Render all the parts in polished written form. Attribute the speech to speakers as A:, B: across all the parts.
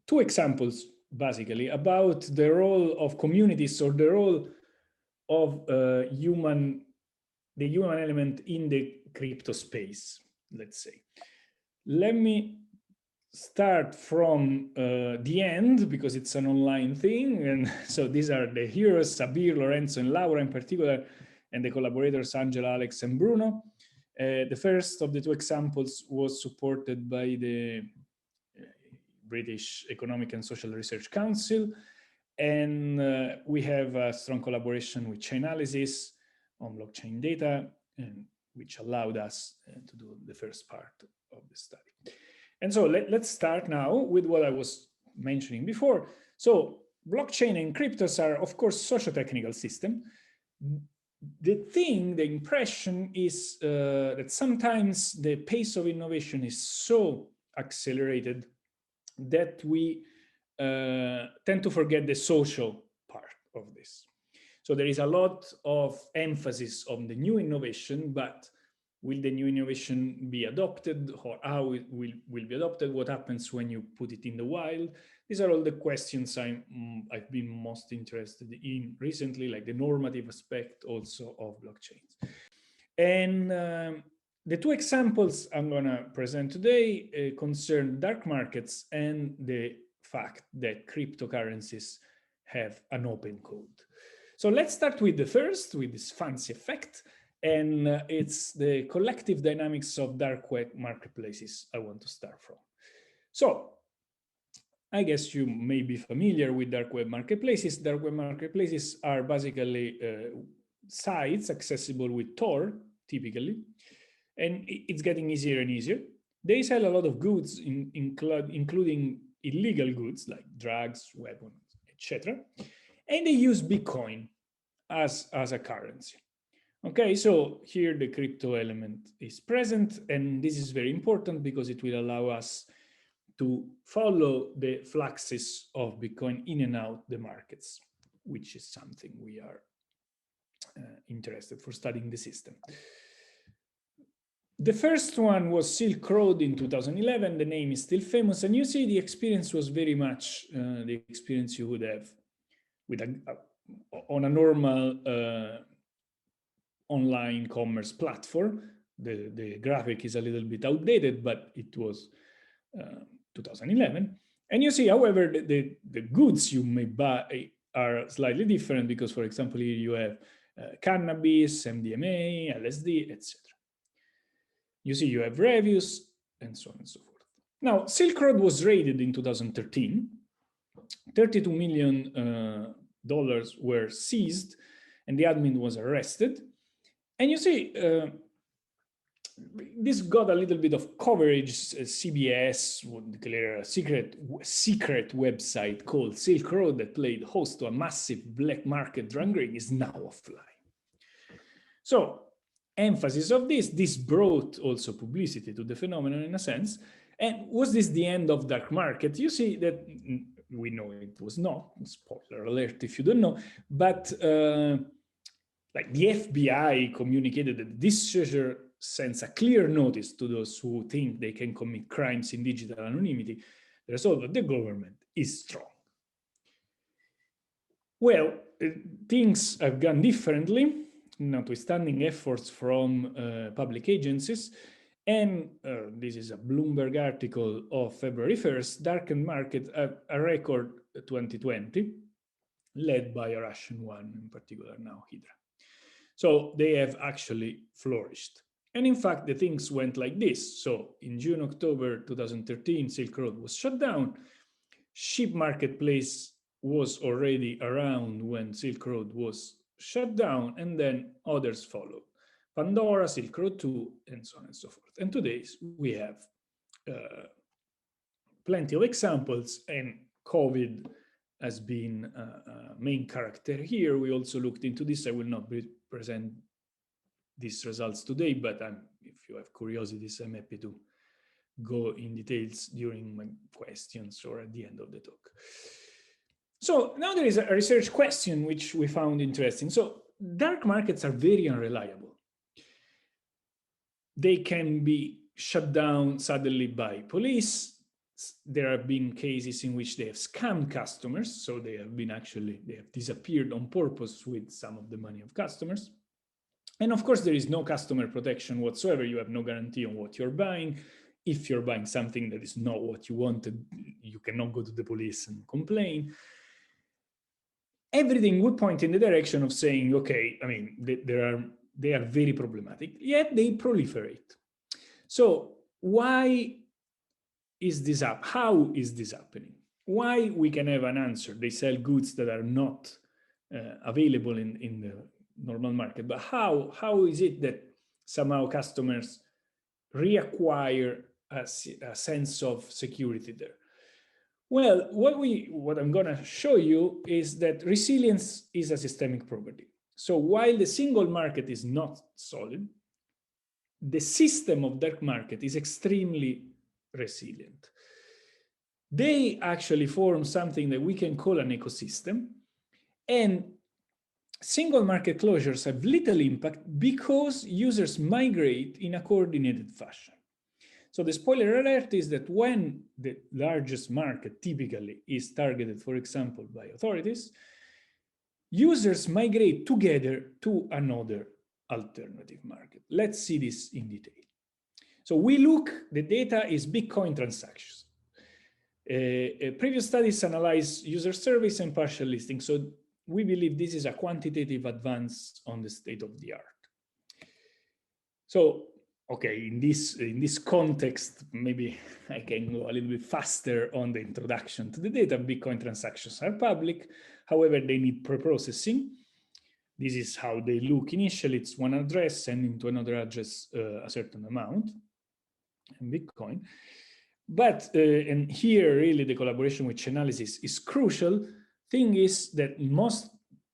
A: two examples, basically, about the role of communities or the role of the human element in the crypto space, let's say. Let me start from the end, because it's an online thing. And so these are the heroes, Sabir, Lorenzo, and Laura in particular, and the collaborators, Angela, Alex, and Bruno. The first of the two examples was supported by the British Economic and Social Research Council. And we have a strong collaboration with Chainalysis on blockchain data, and which allowed us to do the first part of the study. And so let's start now with what I was mentioning before. So blockchain and cryptos are, of course, socio-technical systems. The impression is that sometimes the pace of innovation is so accelerated that we tend to forget the social part of this. So there is a lot of emphasis on the new innovation, but will the new innovation be adopted, or how it will be adopted? What happens when you put it in the wild? These are all the questions I've been most interested in recently, like the normative aspect also of blockchains. And the two examples I'm going to present today concern dark markets and the fact that cryptocurrencies have an open code. So let's start with the first, with this fancy effect. And it's the collective dynamics of dark web marketplaces I want to start from. So I guess you may be familiar with dark web marketplaces. Dark web marketplaces are basically sites accessible with Tor, typically, and it's getting easier and easier. They sell a lot of goods, including illegal goods like drugs, weapons, etc. And they use Bitcoin as a currency. Okay, so here the crypto element is present, and this is very important because it will allow us to follow the fluxes of Bitcoin in and out the markets, which is something we are interested for studying the system. The first one was Silk Road in 2011. The name is still famous, and you see the experience was very much the experience you would have with on a normal online commerce platform. The graphic is a little bit outdated, but it was 2011. And you see, however, the goods you may buy are slightly different because, for example, here you have cannabis, MDMA, LSD, etc. You see, you have reviews, and so on and so forth. Now, Silk Road was raided in 2013. $32 million were seized, and the admin was arrested. And you see, this got a little bit of coverage. CBS would declare a secret website called Silk Road that played host to a massive black market drug ring is now offline. So, emphasis of this brought also publicity to the phenomenon in a sense. And was this the end of dark market? You see that we know it was not. Spoiler alert if you don't know, but like the FBI communicated that this seizure sends a clear notice to those who think they can commit crimes in digital anonymity. The result of the government is strong. Well, things have gone differently, notwithstanding efforts from public agencies. And this is a Bloomberg article of February 1st, darkened market at a record 2020, led by a Russian one in particular, now Hydra. So they have actually flourished. And in fact, the things went like this. So in June, October 2013, Silk Road was shut down. Ship Marketplace was already around when Silk Road was shut down, and then others followed. Pandora, Silk Road 2, and so on and so forth. And today we have plenty of examples, and COVID has been a main character here. We also looked into this. I will not present these results today, but if you have curiosities, I'm happy to go in details during my questions or at the end of the talk. So now there is a research question which we found interesting. So dark markets are very unreliable. They can be shut down suddenly by police. there have been cases in which they have scammed customers. So they have disappeared on purpose with some of the money of customers. And of course, there is no customer protection whatsoever. You have no guarantee on what you're buying. If you're buying something that is not what you wanted, you cannot go to the police and complain. Everything would point in the direction of saying, okay, I mean, they are very problematic, yet they proliferate. So why is this up? How is this happening? Why we can have an answer? They sell goods that are not available in the normal market, but how is it that somehow customers reacquire a sense of security there? Well, what I'm going to show you is that resilience is a systemic property. So while the single market is not solid, the system of that market is extremely resilient. They actually form something that we can call an ecosystem, and single market closures have little impact because users migrate in a coordinated fashion. So the spoiler alert is that when the largest market typically is targeted, for example, by authorities, users migrate together to another alternative market. Let's see this in detail. So the data is Bitcoin transactions. Previous studies analyze user surveys and partial listing. So we believe this is a quantitative advance on the state of the art. So, okay, in this context, maybe I can go a little bit faster on the introduction to the data. Bitcoin transactions are public. However, they need pre-processing. This is how they look initially. It's one address sending to another address a certain amount in Bitcoin. But, and here really the collaboration with Chainalysis is crucial. Thing is that most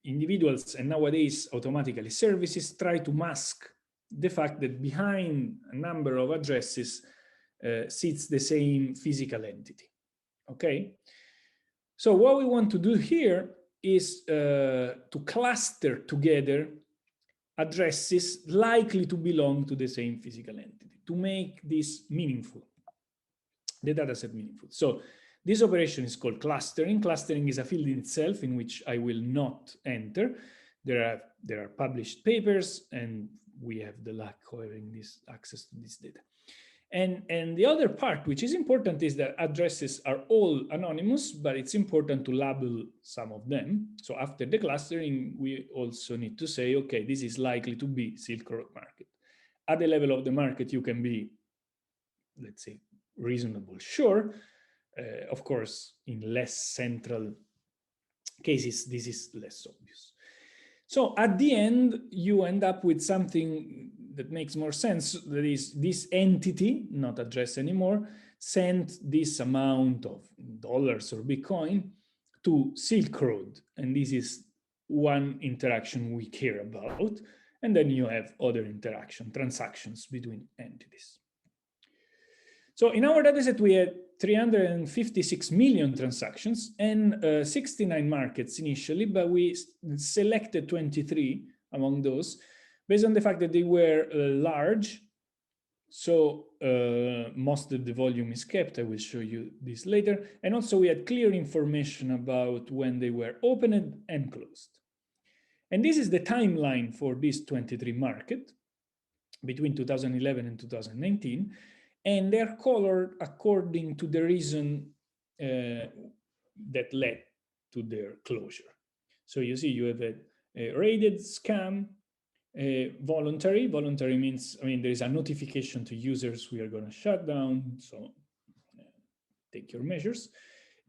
A: individuals and nowadays automatically services try to mask the fact that behind a number of addresses sits the same physical entity, okay? So what we want to do here is to cluster together addresses likely to belong to the same physical entity to make this meaningful, the dataset meaningful. So this operation is called clustering. Clustering is a field in itself in which I will not enter. There are published papers, and we have the luck of having this access to this data. And the other part, which is important, is that addresses are all anonymous, but it's important to label some of them. So after the clustering, we also need to say, okay, this is likely to be Silk Road market. At the level of the market, you can be, let's say, reasonable sure. Of course, in less central cases, this is less obvious. So at the end, you end up with something that makes more sense. That is, this entity, not address anymore, sent this amount of dollars or Bitcoin to Silk Road. And this is one interaction we care about. And then you have other transactions between entities. So in our dataset, we had 356 million transactions and 69 markets initially, but we selected 23 among those based on the fact that they were large. So most of the volume is kept. I will show you this later. And also we had clear information about when they were opened and closed. And this is the timeline for this 23 market between 2011 and 2019. And they're colored according to the reason that led to their closure. So you see, you have a rated, scam, voluntary. Voluntary means, I mean, there is a notification to users we are going to shut down, so take your measures.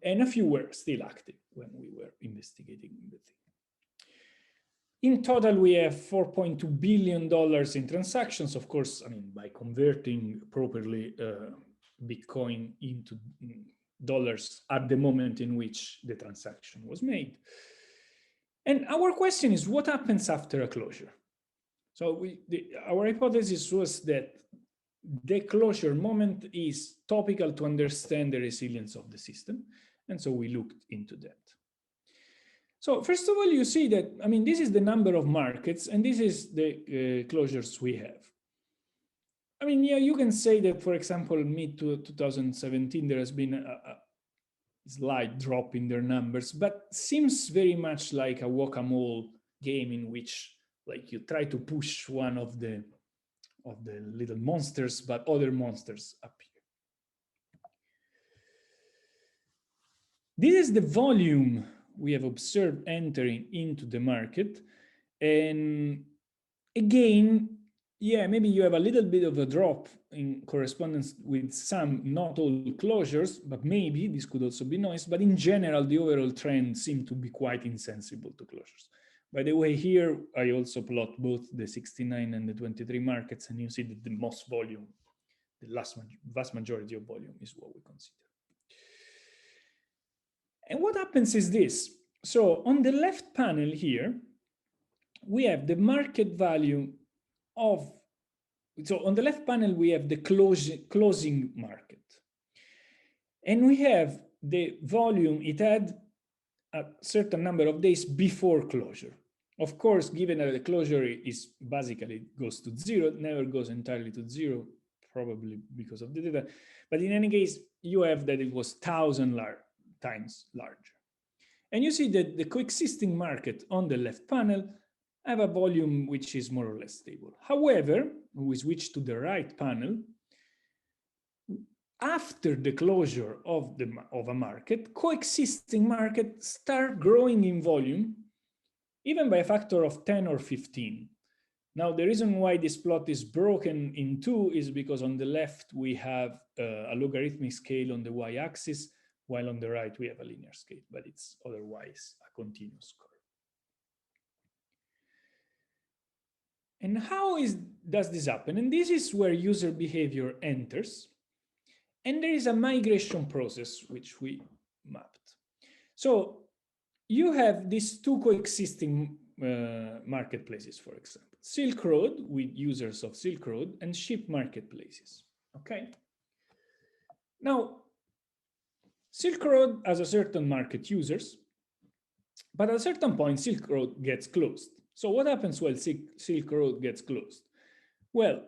A: And a few were still active when we were investigating the thing. In total, we have $4.2 billion in transactions. Of course, I mean, by converting properly Bitcoin into dollars at the moment in which the transaction was made. And our question is, what happens after a closure? So our hypothesis was that the closure moment is topical to understand the resilience of the system. And so we looked into that. So first of all, you see that, I mean, this is the number of markets, and this is the closures we have. I mean, yeah, you can say that, for example, mid to 2017, there has been a slight drop in their numbers, but seems very much like a whack-a-mole game in which, like, you try to push one of the little monsters, but other monsters appear. This is the volume we have observed entering into the market. And again, yeah, maybe you have a little bit of a drop in correspondence with some, not all closures, but maybe this could also be noise. But in general, the overall trend seemed to be quite insensible to closures. By the way, here I also plot both the 69 and the 23 markets, and you see that the most volume, the vast majority of volume, is what we consider. And what happens is this. So on the left panel here, we have the market value of, so on the left panel, we have the closing market. And we have the volume it had a certain number of days before closure. Of course, given that the closure is basically goes to zero, never goes entirely to zero, probably because of the data. But in any case, you have that it was 1,000 times larger. And you see that the coexisting market on the left panel have a volume which is more or less stable. However, when we switch to the right panel, after the closure of a market, coexisting markets start growing in volume, even by a factor of 10 or 15. Now, the reason why this plot is broken in two is because on the left, we have a logarithmic scale on the y-axis, while on the right, we have a linear scale, but it's otherwise a continuous curve. And how does this happen? And this is where user behavior enters. And there is a migration process which we mapped. So you have these two coexisting marketplaces, for example, Silk Road with users of Silk Road and ship marketplaces, okay? Now, Silk Road has a certain market users, but at a certain point, Silk Road gets closed. So what happens when Silk Road gets closed? Well,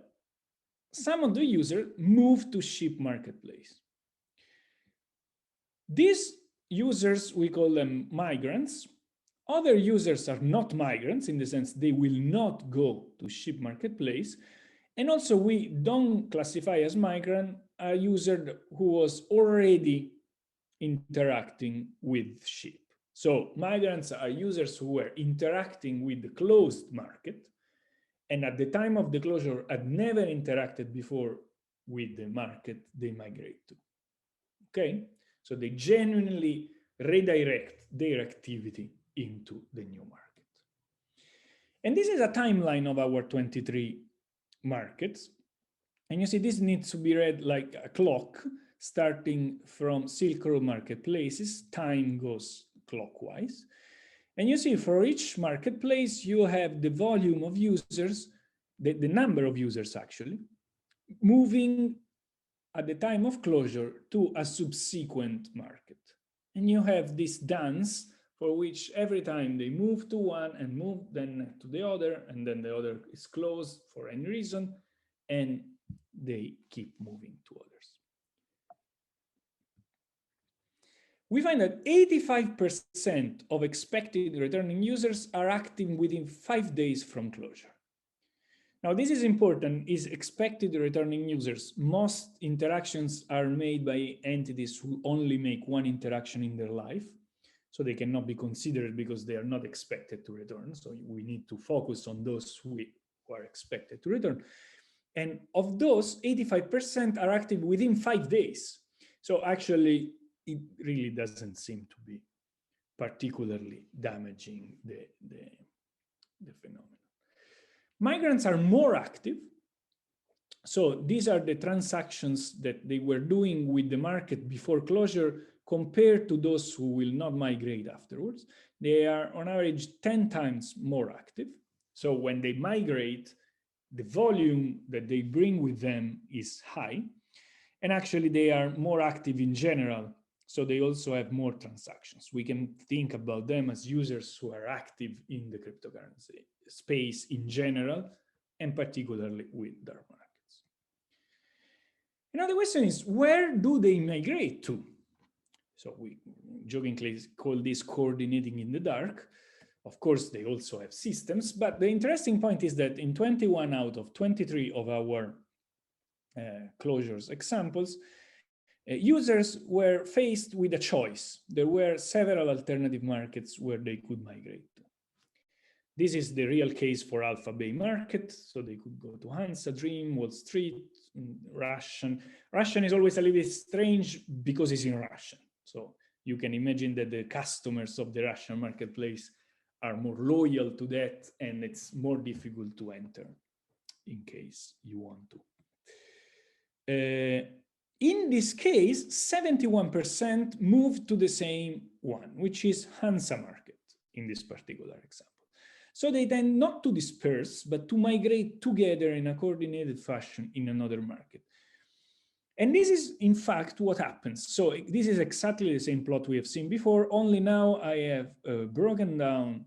A: some of the users move to ship marketplace. These users, we call them migrants. Other users are not migrants in the sense they will not go to ship marketplace. And also we don't classify as migrant a user who was already interacting with ship. So migrants are users who were interacting with the closed market, and at the time of the closure had never interacted before with the market they migrate to. Okay, so they genuinely redirect their activity into the new market. And this is a timeline of our 23 markets. And you see, this needs to be read like a clock, starting from Silk Road marketplaces, time goes clockwise. And you see, for each marketplace, you have the volume of users, the number of users actually, moving at the time of closure to a subsequent market. And you have this dance for which every time they move to one and move then to the other, and then the other is closed for any reason, and they keep moving to others. We find that 85% of expected returning users are active within 5 days from closure. Now, this is important, is expected returning users. Most interactions are made by entities who only make one interaction in their life, so they cannot be considered because they are not expected to return. So we need to focus on those who are expected to return. And of those, 85% are active within 5 days. So actually, it really doesn't seem to be particularly damaging the phenomenon. Migrants are more active. So these are the transactions that they were doing with the market before closure compared to those who will not migrate afterwards. They are on average 10 times more active. So when they migrate, the volume that they bring with them is high. And actually they are more active in general. So they also have more transactions. We can think about them as users who are active in the cryptocurrency space in general, and particularly with dark markets. Now the question is, where do they migrate to? So we jokingly call this coordinating in the dark. Of course, they also have systems, but the interesting point is that in 21 out of 23 of our closures examples, users were faced with a choice. There were several alternative markets where they could migrate to. This is the real case for Alpha Bay market. So they could go to Hansa, Dream, Wall Street, Russian. Russian is always a little bit strange because it's in Russian. So you can imagine that the customers of the Russian marketplace are more loyal to that, and it's more difficult to enter in case you want to. In this case, 71% moved to the same one, which is Hansa market in this particular example. So they tend not to disperse, but to migrate together in a coordinated fashion in another market. And this is, in fact, what happens. So this is exactly the same plot we have seen before, only now I have broken down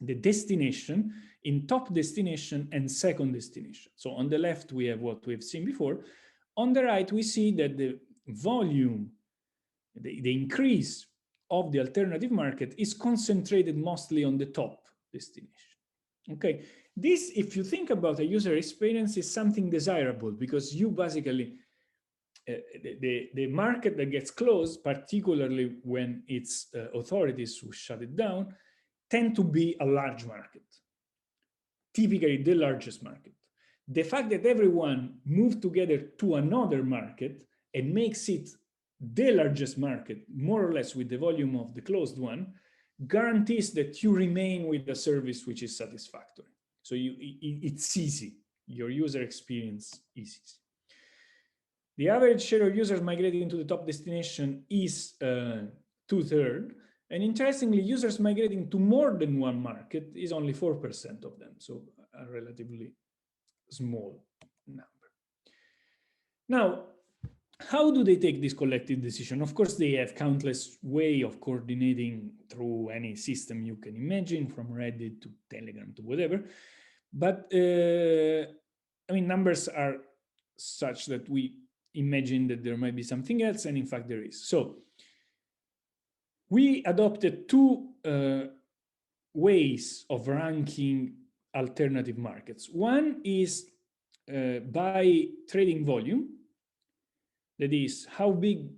A: the destination in top destination and second destination. So on the left, we have what we've seen before. On the right, we see that the volume, the increase of the alternative market is concentrated mostly on the top destination. Okay, this, if you think about a user experience, is something desirable because you basically, the market that gets closed, particularly when it's authorities who shut it down, tend to be a large market, typically the largest market. The fact that everyone moved together to another market and makes it the largest market, more or less with the volume of the closed one, guarantees that you remain with a service which is satisfactory. So it's easy. Your user experience is easy. The average share of users migrating to the top destination is 2/3. And interestingly, users migrating to more than one market is only 4% of them. So a relatively small number. Now, how do they take this collective decision? Of course, they have countless ways of coordinating through any system you can imagine, from Reddit to Telegram to whatever. But I mean, numbers are such that we imagine that there might be something else, and in fact there is. So we adopted two ways of ranking alternative markets. One is by trading volume, that is how big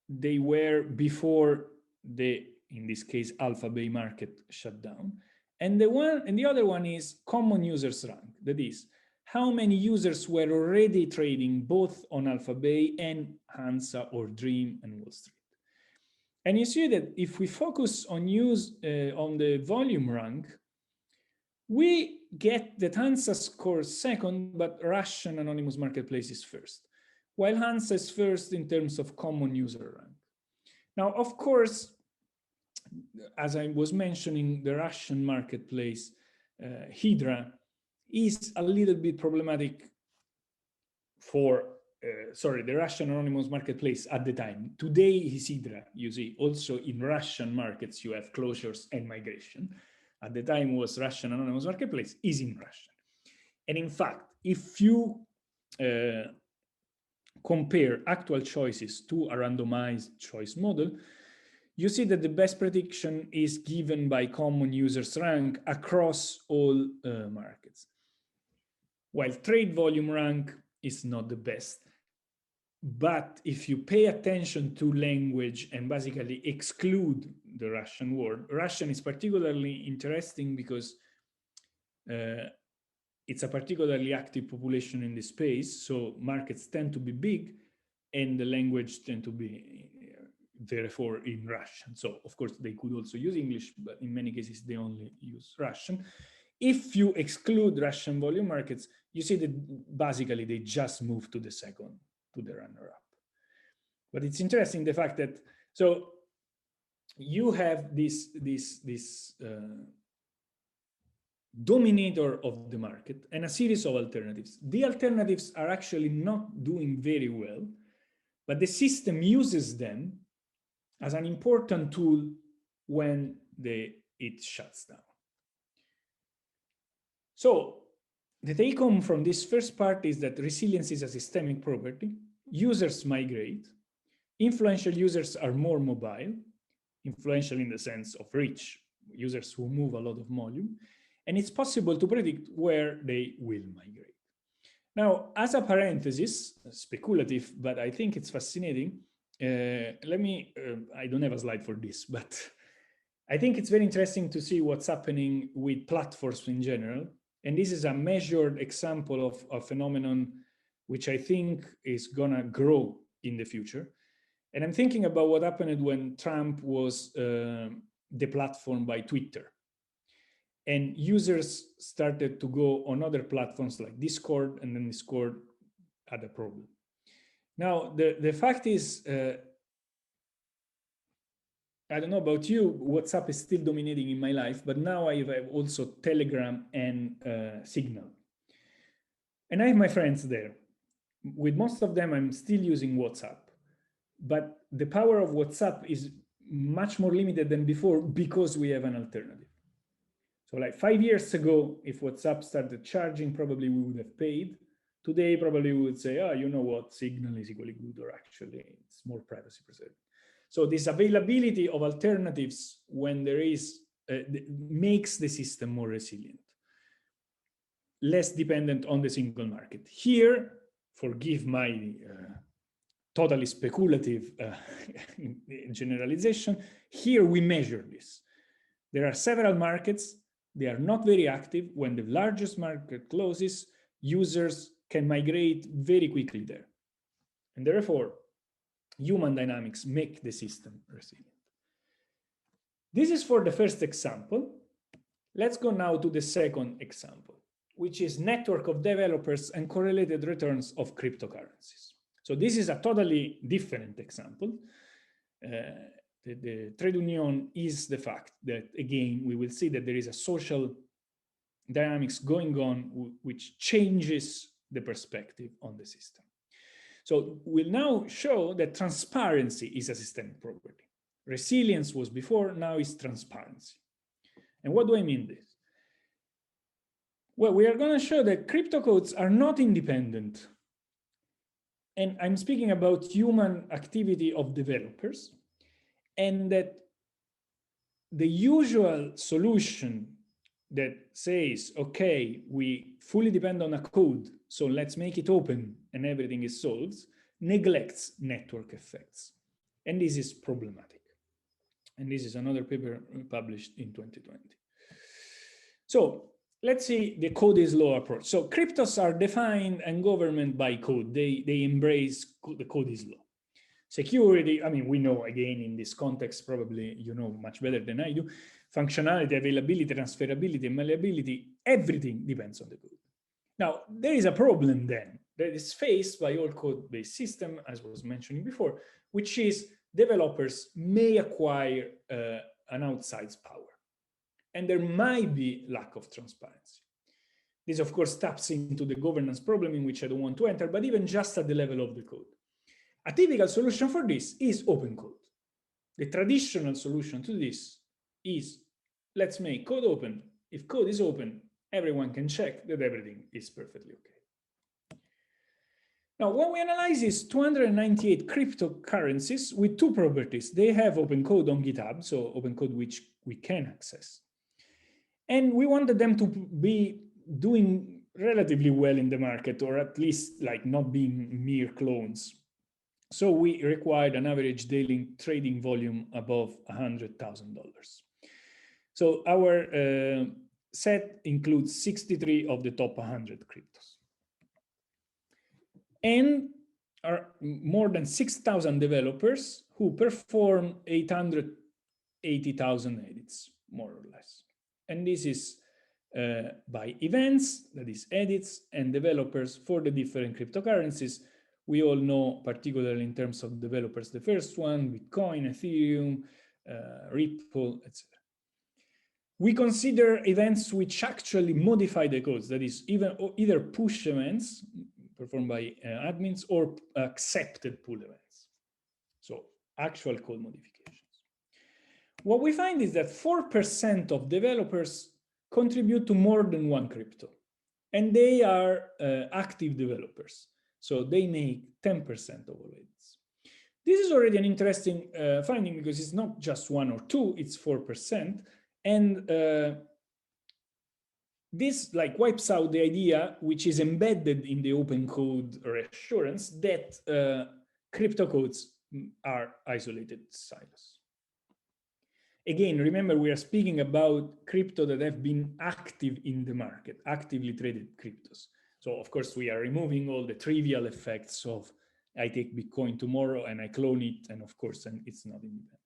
A: they were before the, in this case, Alpha Bay market shut down. And the other one is common users rank, that is how many users were already trading both on Alpha Bay and Hansa or Dream and Wall Street. And you see that if we focus on on the volume rank, we get that Hansa scores second, but Russian anonymous marketplace is first, while Hansa is first in terms of common user rank. Now, of course, as I was mentioning, the Russian marketplace, Hydra, is a little bit problematic for, the Russian anonymous marketplace at the time. Today is Hydra, you see. Also in Russian markets, you have closures and migration. At the time was Russian anonymous marketplace, is in Russian. And in fact, if you compare actual choices to a randomized choice model, you see that the best prediction is given by common users rank across all markets, while trade volume rank is not the best. But if you pay attention to language and basically exclude the Russian word, Russian is particularly interesting because it's a particularly active population in the space. So markets tend to be big and the language tend to be therefore in Russian. So of course they could also use English, but in many cases they only use Russian. If you exclude Russian volume markets, you see that basically they just move to the second, to the runner-up. But it's interesting the fact that, so you have this dominator of the market and a series of alternatives. The alternatives are actually not doing very well, but the system uses them as an important tool when it shuts down. So the take home from this first part is that resilience is a systemic property. users migrate, influential users are more mobile, influential in the sense of reach, users who move a lot of volume, and it's possible to predict where they will migrate. Now, as a parenthesis, speculative, but I think it's fascinating, I don't have a slide for this, but I think it's very interesting to see what's happening with platforms in general. And this is a measured example of a phenomenon which I think is gonna grow in the future. And I'm thinking about what happened when Trump was deplatformed by Twitter. And users started to go on other platforms like Discord, and then Discord had a problem. Now, the fact is, I don't know about you, WhatsApp is still dominating in my life, but now I have also Telegram and Signal. And I have my friends there. With most of them, I'm still using WhatsApp. But the power of WhatsApp is much more limited than before because we have an alternative. So like 5 years ago, if WhatsApp started charging, probably we would have paid. Today, probably we would say, oh, you know what, Signal is equally good, or actually it's more privacy preserving. So this availability of alternatives when there is, makes the system more resilient, less dependent on the single market. Here, forgive my totally speculative generalization, here we measure this. There are several markets, they are not very active. When the largest market closes, users can migrate very quickly there. And therefore, human dynamics make the system resilient. This is for the first example. Let's go now to the second example, which is network of developers and correlated returns of cryptocurrencies. So this is a totally different example. The trade union is the fact that, again, we will see that there is a social dynamics going on which changes the perspective on the system. So we'll now show that transparency is a systemic property. Resilience was before, now is transparency. And what do I mean this? Well, we are going to show that crypto codes are not independent. And I'm speaking about human activity of developers, and that the usual solution that says, okay, we fully depend on a code, so let's make it open and everything is solved, neglects network effects. And this is problematic. And this is another paper published in 2020. So let's see the code is law approach. So cryptos are defined and governed by code. They embrace the code is law. Security, I mean, we know, again, in this context, probably you know much better than I do, functionality, availability, transferability, malleability, everything depends on the code. Now, there is a problem then that is faced by all code-based system, as was mentioning before, which is developers may acquire an outside power. And there might be lack of transparency. This, of course, taps into the governance problem in which I don't want to enter, but even just at the level of the code. A typical solution for this is open code. The traditional solution to this is, let's make code open. If code is open, everyone can check that everything is perfectly okay. Now, when we analyze these 298 cryptocurrencies with two properties, they have open code on GitHub, so open code which we can access. And we wanted them to be doing relatively well in the market, or at least like not being mere clones. So we required an average daily trading volume above $100,000. So our set includes 63 of the top 100 cryptos. And are more than 6,000 developers who perform 880,000 edits, more or less. And this is by events, that is edits, and developers for the different cryptocurrencies. We all know, particularly in terms of developers, the first one, Bitcoin, Ethereum, Ripple, etc. We consider events which actually modify the codes, that is, either push events performed by admins or accepted pull events. So actual code modifications. What we find is that 4% of developers contribute to more than one crypto, and they are active developers. So they make 10% of all edits. This is already an interesting finding because it's not just 1 or 2, it's 4%. And this like wipes out the idea, which is embedded in the open code reassurance, that crypto codes are isolated silos. Again, remember, we are speaking about crypto that have been active in the market, actively traded cryptos. So of course, we are removing all the trivial effects of I take Bitcoin tomorrow and I clone it, and of course, and it's not independent.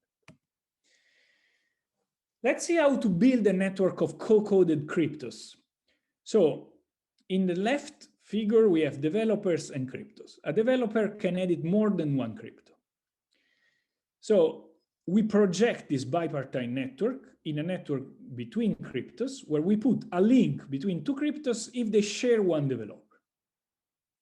A: Let's see how to build a network of co-coded cryptos. So in the left figure, we have developers and cryptos. A developer can edit more than one crypto. So we project this bipartisan network in a network between cryptos, where we put a link between two cryptos if they share one developer.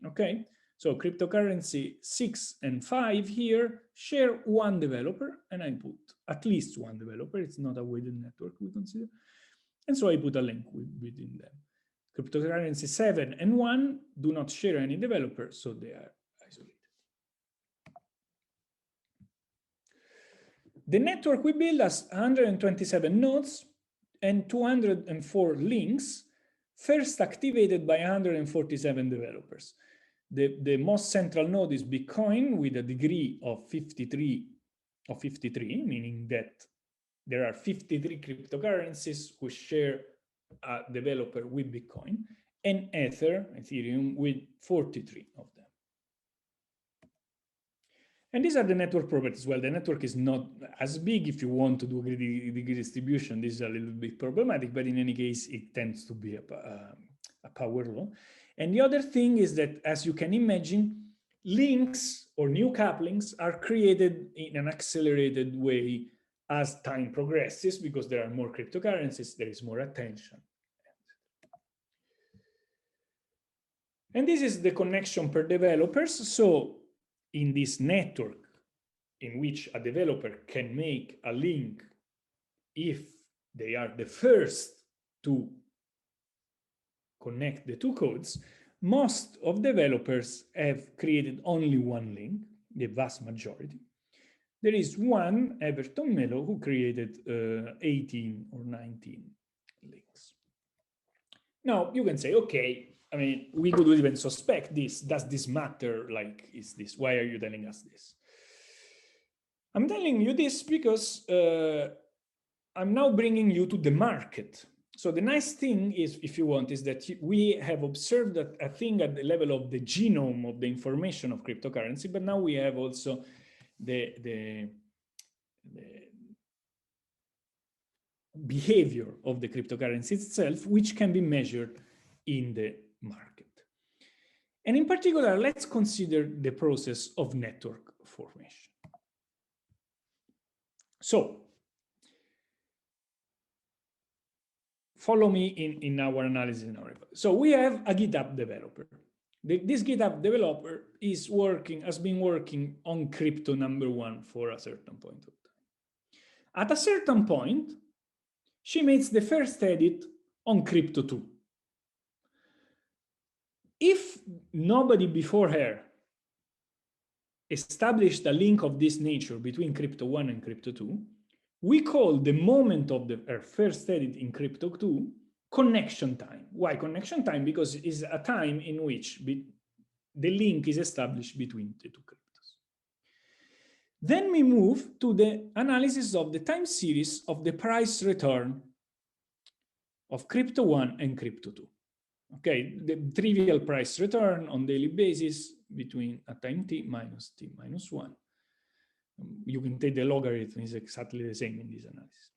A: Okay, so cryptocurrency 6 and 5 here share one developer, and I put at least one developer. It's not a weighted network, we consider. And so I put a link between them. Cryptocurrency 7 and 1 do not share any developer, so they are isolated. The network we build has 127 nodes and 204 links, first activated by 147 developers. The most central node is Bitcoin with a degree of 53, meaning that there are 53 cryptocurrencies who share a developer with Bitcoin, and Ethereum, with 43 of them. And these are the network properties. Well, the network is not as big. If you want to do a degree distribution, this is a little bit problematic, but in any case, it tends to be a power law. And the other thing is that, as you can imagine, links or new couplings are created in an accelerated way as time progresses, because there are more cryptocurrencies, there is more attention. And this is the connection per developers. So in this network, in which a developer can make a link if they are the first to connect the two codes, most of developers have created only one link, the vast majority. There is one, Everton Melo, who created 18 or 19 links. Now, you can say, okay, I mean, we could even suspect this. Does this matter? Like, is this, why are you telling us this? I'm telling you this because I'm now bringing you to the market. So the nice thing is, if you want, is that we have observed that a thing at the level of the genome of the information of cryptocurrency, but now we have also the behavior of the cryptocurrency itself, which can be measured in the market. And in particular, let's consider the process of network formation. So follow me in our analysis. So we have a GitHub developer. This GitHub developer has been working on crypto number 1 for a certain point of time. At a certain point, she makes the first edit on crypto 2. If nobody before her established a link of this nature between crypto 1 and crypto 2, we call the moment of her first edit in crypto 2 connection time. Why connection time? Because it's a time in which the link is established between the two cryptos. Then we move to the analysis of the time series of the price return of crypto 1 and crypto 2. Okay, the trivial price return on daily basis between a time t minus 1. You can take the logarithm, is exactly the same in this analysis.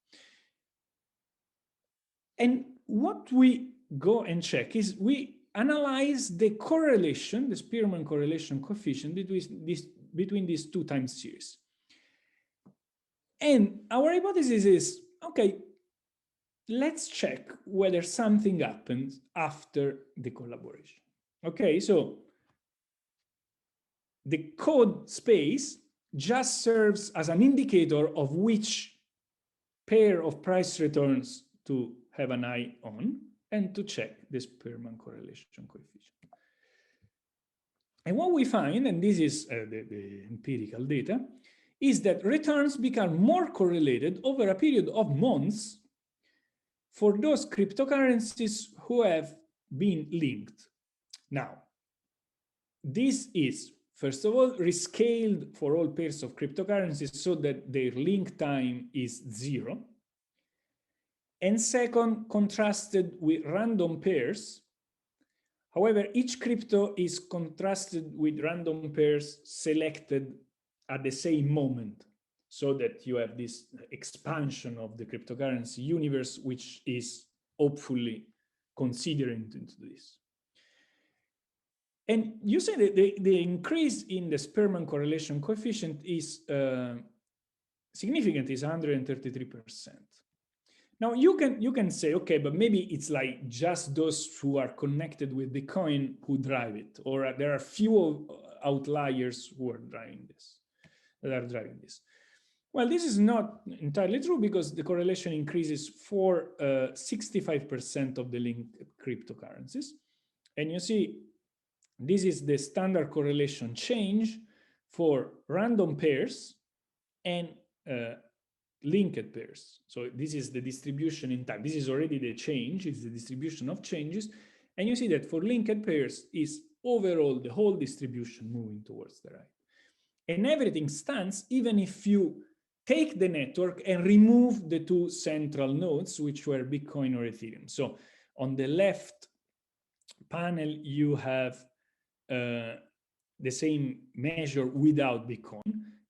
A: And what we go and check is we analyze the correlation, the Spearman correlation coefficient between these two time series. And our hypothesis is, okay, let's check whether something happens after the collaboration. Okay, so the code space just serves as an indicator of which pair of price returns to have an eye on and to check the Spearman correlation coefficient. And what we find, and this is the empirical data, is that returns become more correlated over a period of months for those cryptocurrencies who have been linked. Now, this is, first of all, rescaled for all pairs of cryptocurrencies so that their link time is 0. And second, contrasted with random pairs. However, each crypto is contrasted with random pairs selected at the same moment, so that you have this expansion of the cryptocurrency universe, which is hopefully considering into this. And you say that the increase in the Spearman correlation coefficient is significant, is 133%. Now you can say, okay, but maybe it's like just those who are connected with Bitcoin who drive it, or there are few outliers who are driving this, Well, this is not entirely true, because the correlation increases for 65% of the linked cryptocurrencies. And you see, this is the standard correlation change for random pairs and linked pairs. So this is the distribution in time. This is already the change, it's the distribution of changes. And you see that for linked pairs is overall the whole distribution moving towards the right. And everything stands even if you take the network and remove the two central nodes, which were Bitcoin or Ethereum. So on the left panel, you have the same measure without Bitcoin.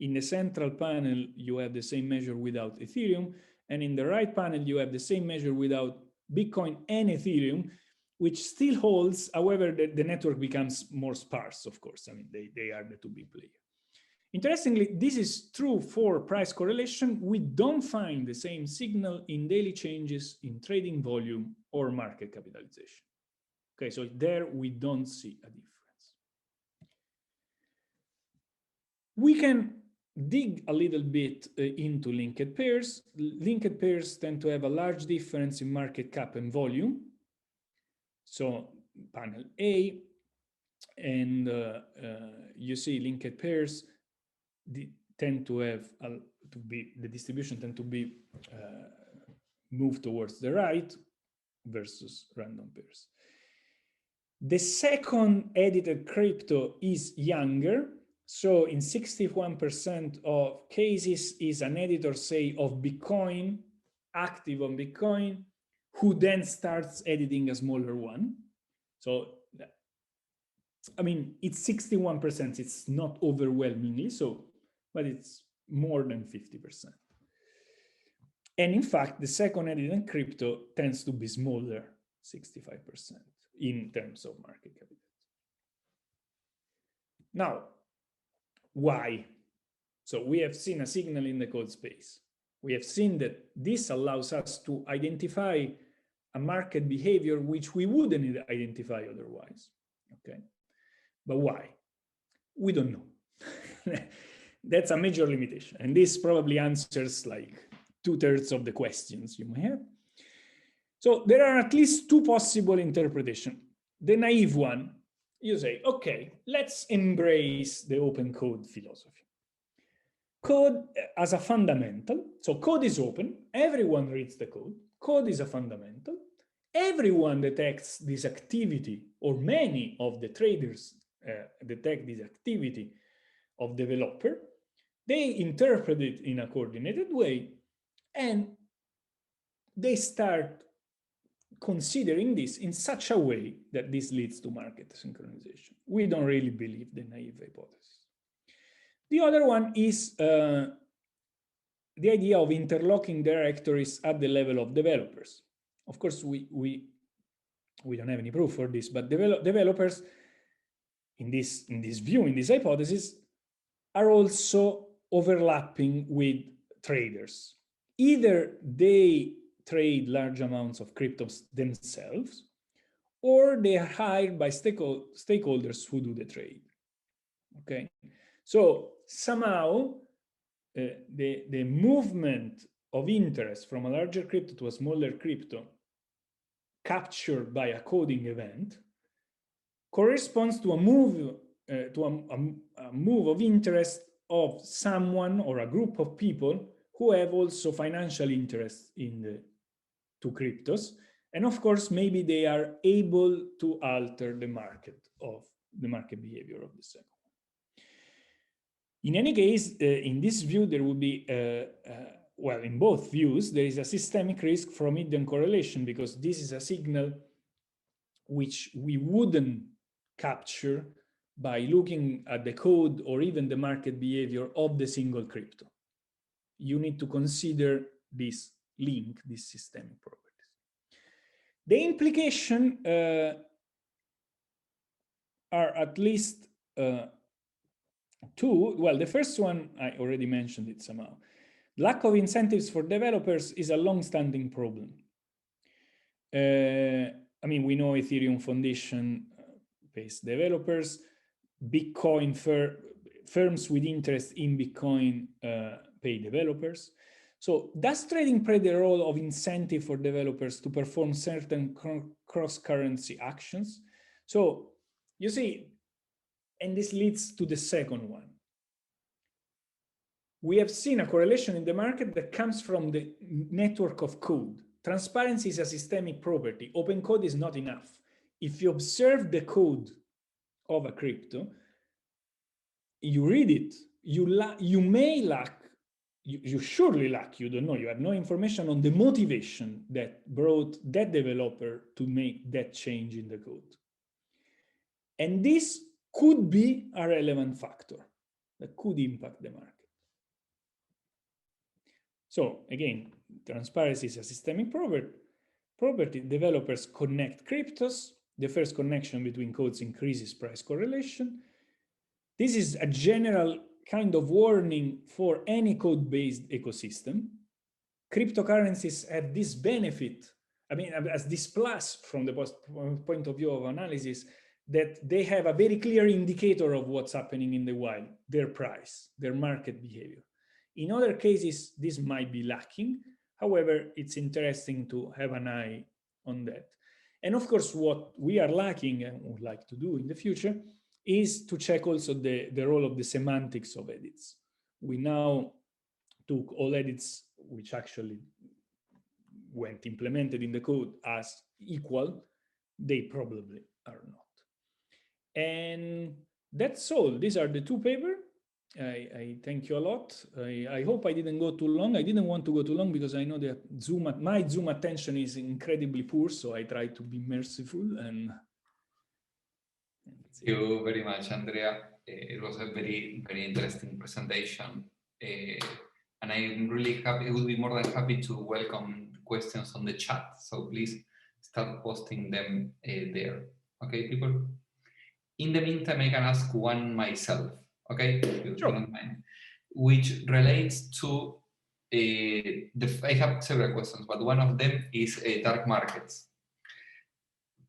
A: In the central panel, you have the same measure without Ethereum. And in the right panel, you have the same measure without Bitcoin and Ethereum, which still holds. However, the network becomes more sparse, of course. I mean, they are the two big players. Interestingly, this is true for price correlation. We don't find the same signal in daily changes in trading volume or market capitalization. Okay, so there we don't see a difference. We can dig a little bit into linked pairs. Linked pairs tend to have a large difference in market cap and volume. So panel A, and you see linked pairs tend to have the distribution tend to be moved towards the right versus random pairs. The second edited crypto is younger. So in 61% of cases is an editor, say, of Bitcoin, active on Bitcoin, who then starts editing a smaller one. So, I mean, it's 61%, it's not overwhelmingly so, but it's more than 50%. And in fact, the second edited crypto tends to be smaller, 65% in terms of market capitalization. Now, why? So we have seen a signal in the code space. We have seen that this allows us to identify a market behavior which we wouldn't identify otherwise. Okay, but why? We don't know. That's a major limitation. And this probably answers like 2/3 of the questions you may have. So there are at least two possible interpretations. The naive one, you say, okay, let's embrace the open code philosophy. Code as a fundamental. So code is open. Everyone reads the code. Code is a fundamental. Everyone detects this activity, or many of the traders detect this activity of developer. They interpret it in a coordinated way, and they start considering this in such a way that this leads to market synchronization. We don't really believe the naive hypothesis. The other one is the idea of interlocking directories at the level of developers. Of course, we don't have any proof for this, but developers in this view, in this hypothesis, are also overlapping with traders. Either they trade large amounts of cryptos themselves, or they are hired by stakeholders who do the trade. Okay, so somehow the movement of interest from a larger crypto to a smaller crypto captured by a coding event corresponds to a move a move of interest of someone or a group of people who have also financial interest in the two cryptos. And of course, maybe they are able to alter the market behavior of the second one. In any case, in this view, there will be, well, in both views, there is a systemic risk from hidden correlation, because this is a signal which we wouldn't capture by looking at the code or even the market behavior of the single crypto. You need to consider this link, these systemic properties. The implication are at least two. Well, the first one, I already mentioned it somehow. Lack of incentives for developers is a long-standing problem. I mean, we know Ethereum Foundation pays developers, Bitcoin firms with interest in Bitcoin pay developers. So does trading play the role of incentive for developers to perform certain cross-currency actions? So you see, and this leads to the second one. We have seen a correlation in the market that comes from the network of code. Transparency is a systemic property. Open code is not enough. If you observe the code of a crypto, you read it, you may lack, you surely lack, you don't know, you have no information on the motivation that brought that developer to make that change in the code. And this could be a relevant factor that could impact the market. So again, transparency is a systemic property. Developers connect cryptos. The first connection between codes increases price correlation. This is a general kind of warning for any code-based ecosystem. Cryptocurrencies have this benefit, I mean, as this plus from the point of view of analysis, that they have a very clear indicator of what's happening in the wild, their price, their market behavior. In other cases, this might be lacking. However, it's interesting to have an eye on that. And of course, what we are lacking and would like to do in the future is to check also the role of the semantics of edits. We now took all edits which actually went implemented in the code as equal. They probably are not. And that's all. These are the two papers. I thank you a lot. I hope I didn't go too long. I didn't want to go too long because I know that my Zoom attention is incredibly poor, so I try to be merciful. And
B: thank you very much, Andrea. It was a very, very interesting presentation. And I'm really happy, I would be more than happy to welcome questions on the chat. So please start posting them there. Okay, people? In the meantime, I can ask one myself. Okay, if you don't mind, which relates to I have several questions, but one of them is dark markets.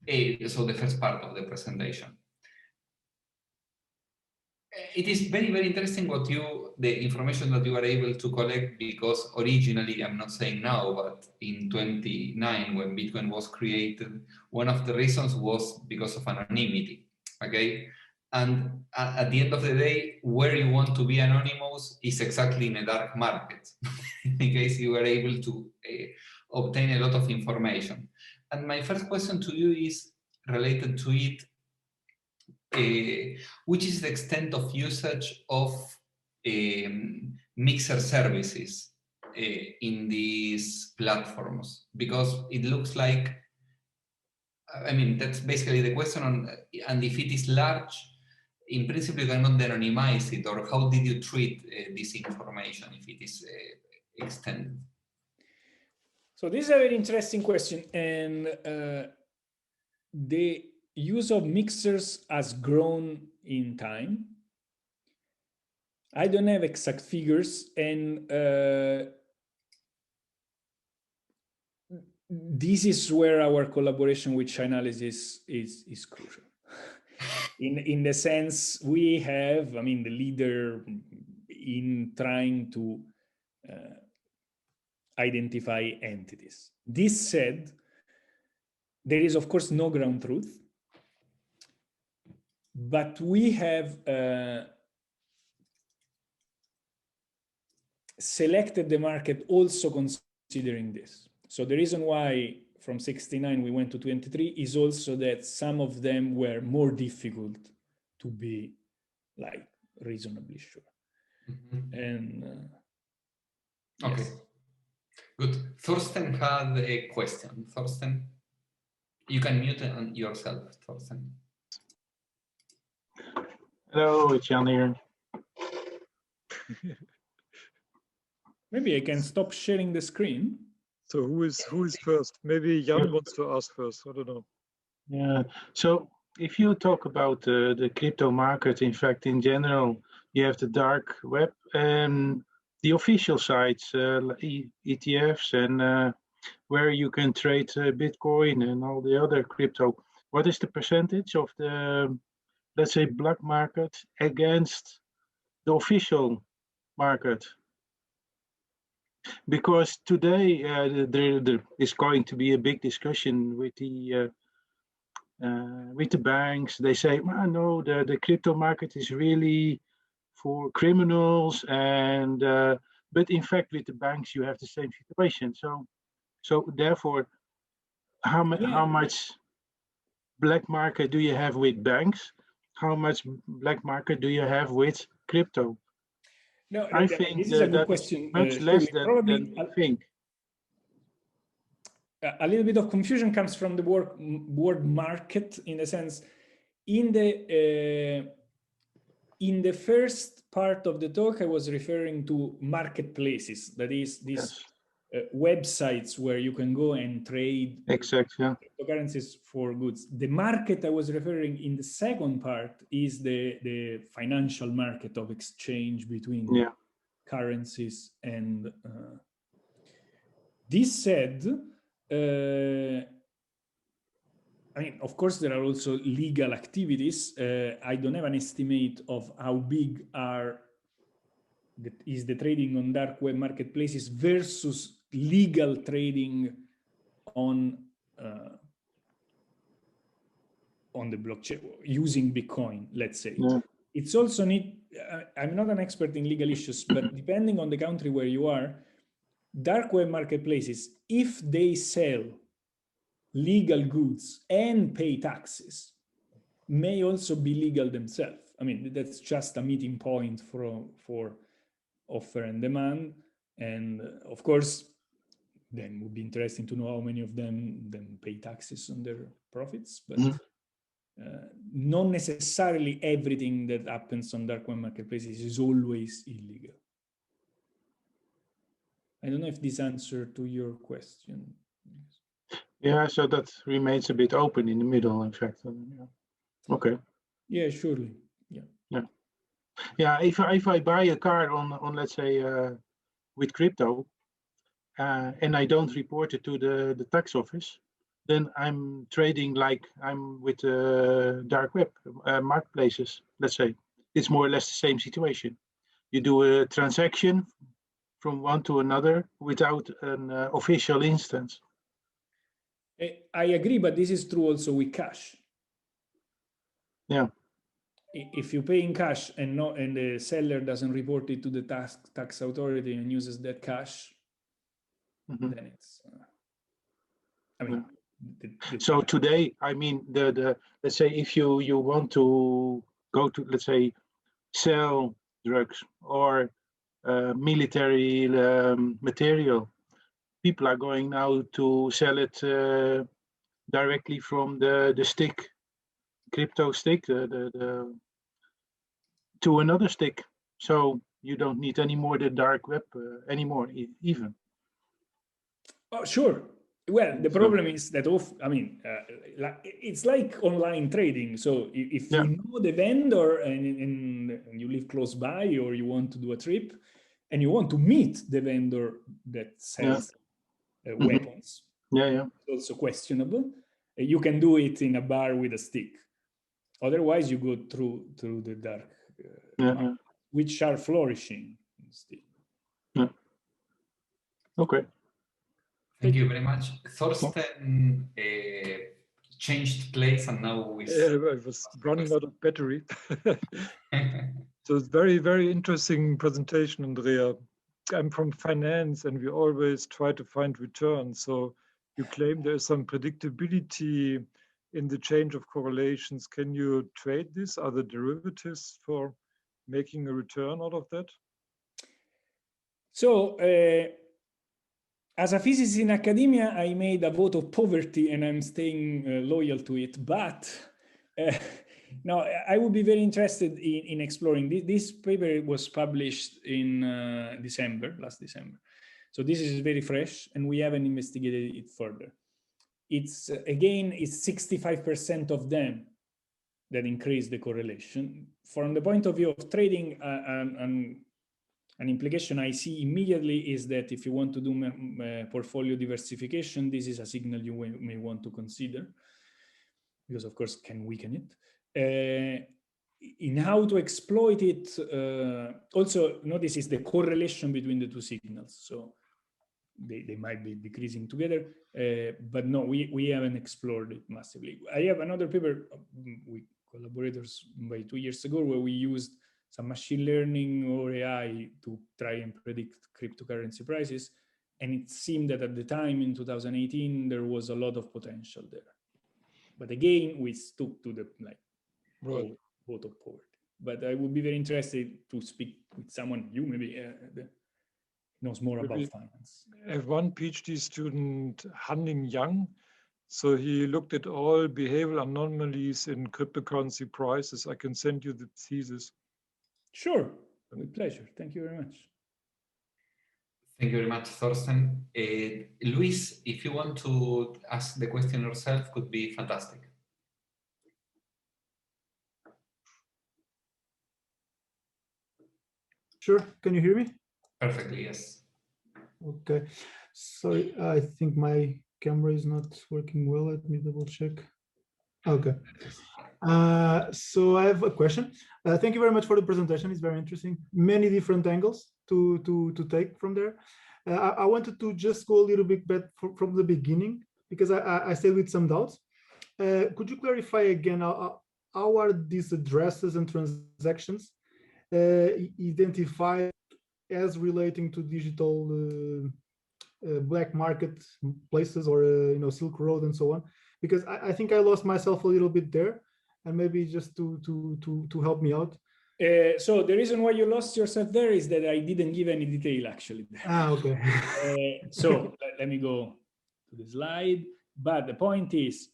B: So the first part of the presentation. It is very, very interesting the information that you are able to collect, because originally, I'm not saying now, but in 2009, when Bitcoin was created, one of the reasons was because of anonymity. Okay. And at the end of the day, where you want to be anonymous is exactly in a dark market, in case you are able to obtain a lot of information. And my first question to you is related to it, which is the extent of usage of mixer services in these platforms? Because it looks like, I mean, that's basically the question on, and if it is large, in principle, you cannot anonymize it, or how did you treat this information if it is extended?
A: So this is a very interesting question, and the use of mixers has grown in time. I don't have exact figures, and this is where our collaboration with Chainalysis is crucial. In the sense, we have, I mean, the leader in trying to identify entities. This said, there is, of course, no ground truth. but we have selected the market also considering this. So the reason why from 69 we went to 23 is also that some of them were more difficult to be like reasonably sure. And
B: okay,
A: yes.
B: Good. Thorsten had a question. Thorsten, you can mute yourself, Thorsten.
C: Hello, it's Jan here.
A: Maybe I can stop sharing the screen.
D: So who is first? Maybe Jan wants to ask first. I don't know.
C: Yeah. So if you talk about the crypto market, in fact, in general, you have the dark web and the official sites, ETFs, and where you can trade Bitcoin and all the other crypto. What is the percentage of the, let's say, black market against the official market? Because today there is going to be a big discussion with the banks. They say, well, no, the crypto market is really for criminals, and but in fact with the banks you have the same situation. So therefore, how much black market do you have with banks? How much black market do you have with crypto?
A: No,
C: I think
A: this is a good
C: that's
A: question.
C: much less than
A: Probably
C: I think.
A: A little bit of confusion comes from the word market, in a sense. In the first part of the talk, I was referring to marketplaces. That is, these websites where you can go and trade cryptocurrencies for goods. The market I was referring in the second part is the financial market of exchange between currencies. And this said, I mean, of course, there are also legal activities. I don't have an estimate of how big is the trading on dark web marketplaces versus legal trading on the blockchain using Bitcoin, let's say. It's also I'm not an expert in legal issues, but depending on the country where you are, dark web marketplaces, if they sell legal goods and pay taxes, may also be legal themselves. I mean, that's just a meeting point for offer and demand. And of course, then it would be interesting to know how many of them then pay taxes on their profits. But not necessarily everything that happens on dark web marketplaces is always illegal. I don't know if this answered to your question.
C: Yeah, so that remains a bit open in the middle, in fact. Okay.
A: Yeah, surely.
C: Yeah. If I buy a car on let's say with crypto, and I don't report it to the tax office, then I'm trading like I'm with dark web marketplaces. Let's say it's more or less the same situation. You do a transaction from one to another without an official instance.
A: I agree, but this is true also with cash.
C: Yeah.
A: If you pay in cash and the seller doesn't report it to the tax authority and uses that cash, then it's. I mean.
C: So today, I mean, the let's say if you want to go to, let's say, sell drugs or military material, people are going now to sell it directly from the stick, crypto stick, to another stick. So you don't need any more the dark web anymore, even.
A: Oh, sure. Well, the problem is that it's like online trading. So if you know the vendor and you live close by, or you want to do a trip and you want to meet the vendor that sells weapons,
C: it's
A: also questionable. You can do it in a bar with a stick. Otherwise, you go through the dark market, which are flourishing still.
C: Yeah. Okay.
B: Thank you very much. Thorsten changed place, and now we.
D: Yeah, I was running out of battery. So it's very, very interesting presentation, Andrea. I'm from finance, and we always try to find returns. So you claim there is some predictability in the change of correlations. Can you trade this? Are there derivatives for making a return out of that?
A: So as a physicist in academia, I made a vote of poverty and I'm staying loyal to it. But no, I would be very interested in exploring. This paper was published in last December. So this is very fresh and we haven't investigated it further. It's again, it's 65% of them that increase the correlation. From the point of view of trading, an implication I see immediately is that if you want to do portfolio diversification, this is a signal you may want to consider, because of course can weaken it. In how to exploit it, also notice is the correlation between the two signals. So they might be decreasing together, but no, we haven't explored it massively. I have another paper with collaborators by 2 years ago where we used some machine learning or AI to try and predict cryptocurrency prices. And it seemed that at the time in 2018, there was a lot of potential there. But again, we stuck to the vote of poverty. But I would be very interested to speak with someone, you maybe, that knows more about finance.
D: I have one PhD student, Hanning Yang. So he looked at all behavioral anomalies in cryptocurrency prices. I can send you the thesis.
A: Sure, with pleasure. Thank you very much.
B: Thank you very much, Thorsten. Luis, if you want to ask the question yourself, could be fantastic.
E: Sure. Can you hear me?
B: Perfectly, yes.
E: Okay. Sorry, I think my camera is not working well. Let me double check. Okay. So I have a question. Thank you very much for the presentation. It's very interesting. Many different angles to take from there. I wanted to just go a little bit back from the beginning because I stayed with some doubts. Could you clarify again how are these addresses and transactions identified as relating to digital black market places or Silk Road and so on? Because I think I lost myself a little bit there, and maybe just to help me out.
A: So the reason why you lost yourself there is that I didn't give any detail actually.
E: Okay.
A: So let me go to the slide. But the point is,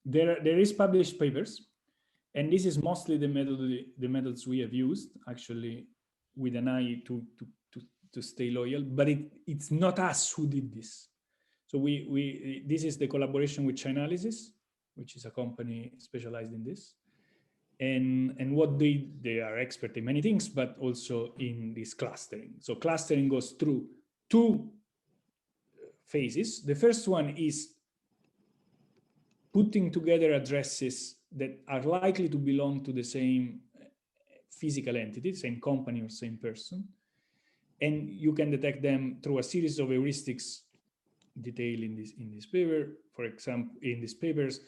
A: there is published papers, and this is mostly the methods we have used actually with an eye to stay loyal. But it's not us who did this. So this is the collaboration with Chainalysis, which is a company specialized in this. And what they are expert in many things, but also in this clustering. So clustering goes through two phases. The first one is putting together addresses that are likely to belong to the same physical entity, same company or same person. And you can detect them through a series of heuristics detailed in this paper. For example, in these papers,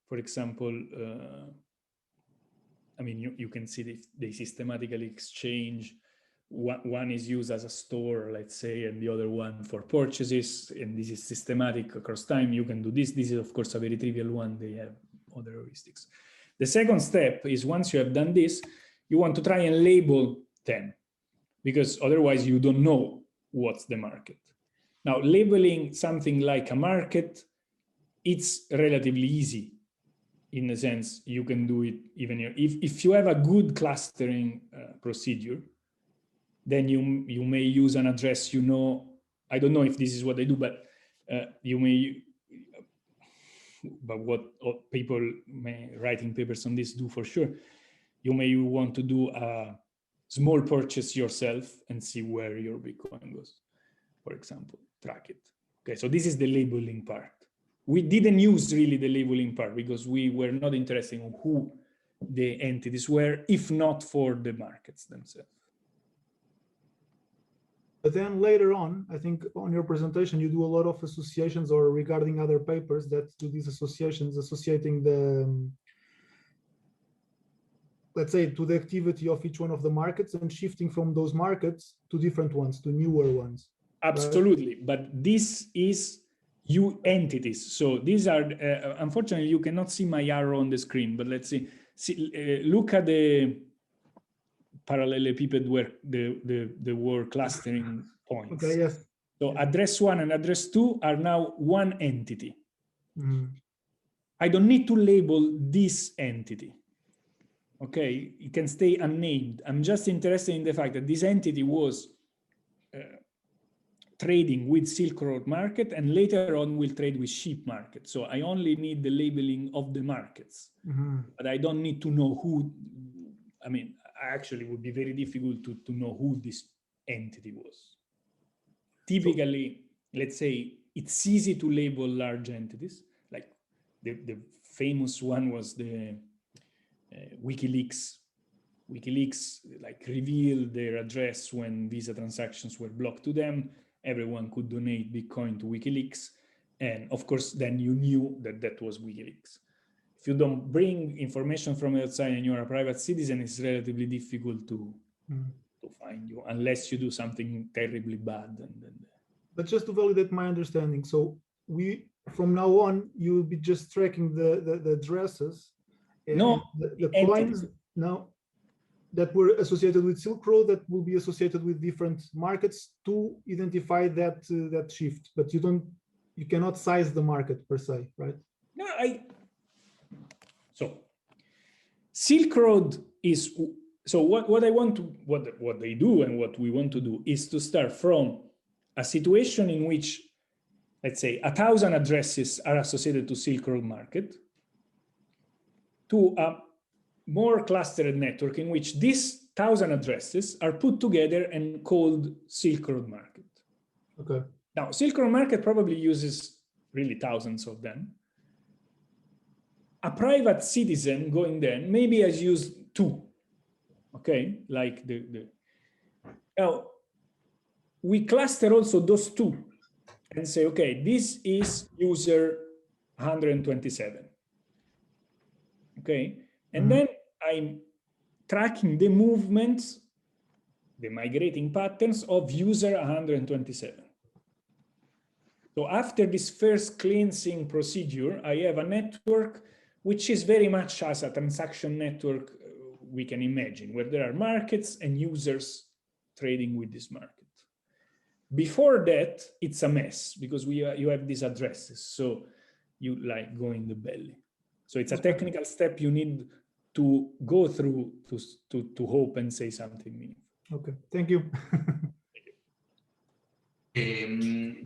A: for example, I mean, you can see that they systematically exchange. One is used as a store, let's say, and the other one for purchases. And this is systematic across time. You can do this. This is, of course, a very trivial one. They have other heuristics. The second step is once you have done this, you want to try and label them, because otherwise you don't know what's the market. Now, labeling something like a market, it's relatively easy. In a sense, you can do it even if you have a good clustering procedure, then you may use an address, I don't know if this is what they do, but you may, but what people writing papers on this do for sure, you may want to do a small purchase yourself and see where your Bitcoin goes, for example, track it. Okay, so this is the labeling part. We didn't use really the labeling part because we were not interested in who the entities were, if not for the markets themselves.
E: But then later on, I think on your presentation, you do a lot of associations or regarding other papers that do these associations, associating the, let's say, to the activity of each one of the markets and shifting from those markets to different ones, to newer ones.
A: Absolutely, right? But this is entities. So these are, unfortunately, you cannot see my arrow on the screen, but let's see. Look at the parallelepiped where the word clustering points.
E: Okay, yes.
A: So address 1 and address 2 are now one entity.
E: Mm.
A: I don't need to label this entity. Okay, it can stay unnamed. I'm just interested in the fact that this entity was trading with Silk Road market and later on will trade with sheep market. So I only need the labeling of the markets, but I don't need to know who. I mean, actually it would be very difficult to know who this entity was. Typically, let's say it's easy to label large entities. Like the famous one was the WikiLeaks. WikiLeaks like revealed their address when Visa transactions were blocked to them. Everyone could donate Bitcoin to WikiLeaks. And of course, then you knew that that was WikiLeaks. If you don't bring information from outside and you're a private citizen, it's relatively difficult to find you, unless you do something terribly bad.
E: But just to validate my understanding, so from now on, you'll be just tracking the addresses and the coins now that were associated with Silk Road that will be associated with different markets to identify that shift. But you cannot size the market per se, right?
A: No, so Silk Road is, so what they do and what we want to do is to start from a situation in which, let's say, 1,000 addresses are associated to Silk Road market, to a more clustered network in which these 1,000 addresses are put together and called Silk Road market.
E: Okay.
A: Now, Silk Road market probably uses really thousands of them. A private citizen going there maybe has used 2. Okay, like now we cluster also those 2 and say, okay, this is user 127. Okay, and then I'm tracking the movements, the migrating patterns of user 127. So after this first cleansing procedure, I have a network which is very much as a transaction network we can imagine, where there are markets and users trading with this market. Before that, it's a mess because you have these addresses, so you like go in the belly. So it's a technical step you need to go through to hope and say something meaningful.
E: Okay, thank you.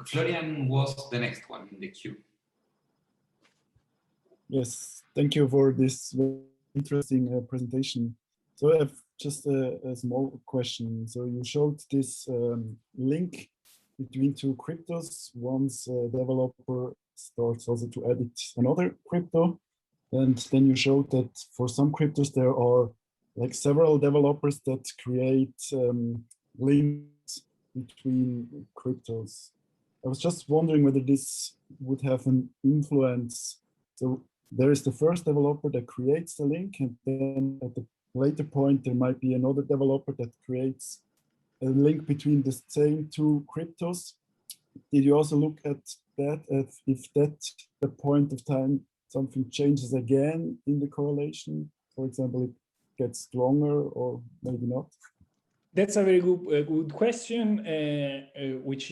B: Florian was the next one in the queue.
F: Yes, thank you for this very interesting presentation. So I have just a small question. So you showed this link between 2 cryptos. Once a developer starts also to edit another crypto, and then you showed that for some cryptos there are like several developers that create links between cryptos. I was just wondering whether this would have an influence. So there is the first developer that creates the link, and then at the later point there might be another developer that creates a link between the same 2 cryptos. Did you also look at that, if that's the point of time something changes again in the correlation? For example, it gets stronger or maybe not?
A: That's a very good question, which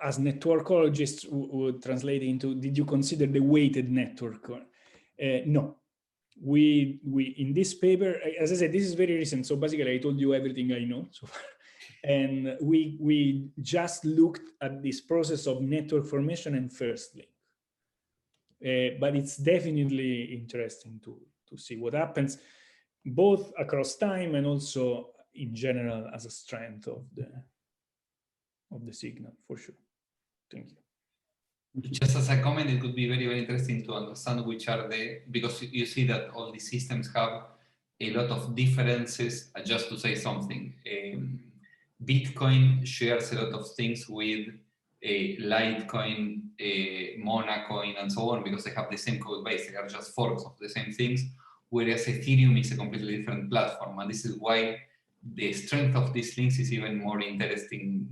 A: as networkologists would translate into, did you consider the weighted network? No. We in this paper, as I said, this is very recent, so basically I told you everything I know so far. And we just looked at this process of network formation and first link. But it's definitely interesting to see what happens, both across time and also in general as a strength of the signal, for sure. Thank you.
B: Just as a comment, it could be very, very interesting to understand which are because you see that all these systems have a lot of differences, just to say something. Bitcoin shares a lot of things with Litecoin, Monacoin, and so on, because they have the same code base. They are just forks of the same things, whereas Ethereum is a completely different platform. And this is why the strength of these links is even more interesting,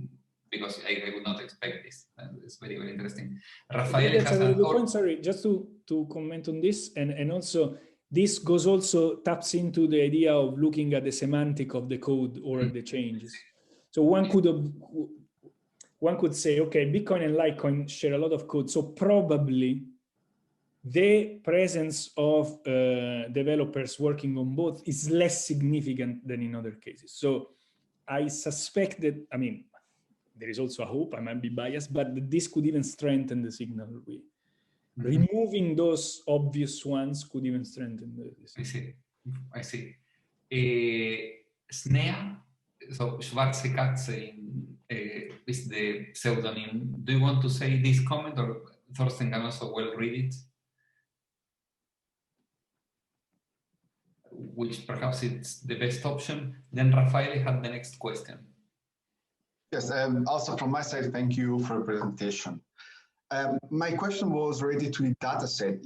B: because I would not expect this. It's very, very interesting. Rafael
A: that's
B: has
A: a very good point. Sorry, just to comment on this, and also this taps into the idea of looking at the semantic of the code or the changes. So one could say, okay, Bitcoin and Litecoin share a lot of code, so probably the presence of developers working on both is less significant than in other cases. So I suspect that, I mean, there is also a hope, I might be biased, but this could even strengthen the signal. Removing those obvious ones could even strengthen the signal.
B: I see. Snea, so Schwarze is the pseudonym. Do you want to say this comment, or Thorsten can also well read it? Which perhaps it's the best option. Then Rafael had the next question.
G: Yes, also from my side, thank you for the presentation. My question was related to the dataset.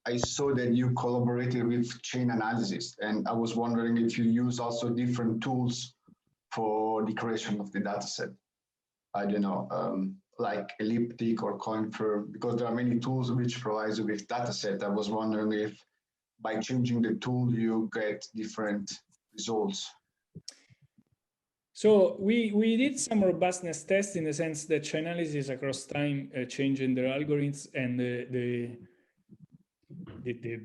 G: I saw that you collaborated with chain analysis, and I was wondering if you use also different tools for the creation of the dataset. I don't know, like Elliptic or CoinFirm, because there are many tools which provide you with dataset. I was wondering if by changing the tool, you get different results.
A: So we did some robustness tests in the sense that chain analysis across time changing their algorithms, and the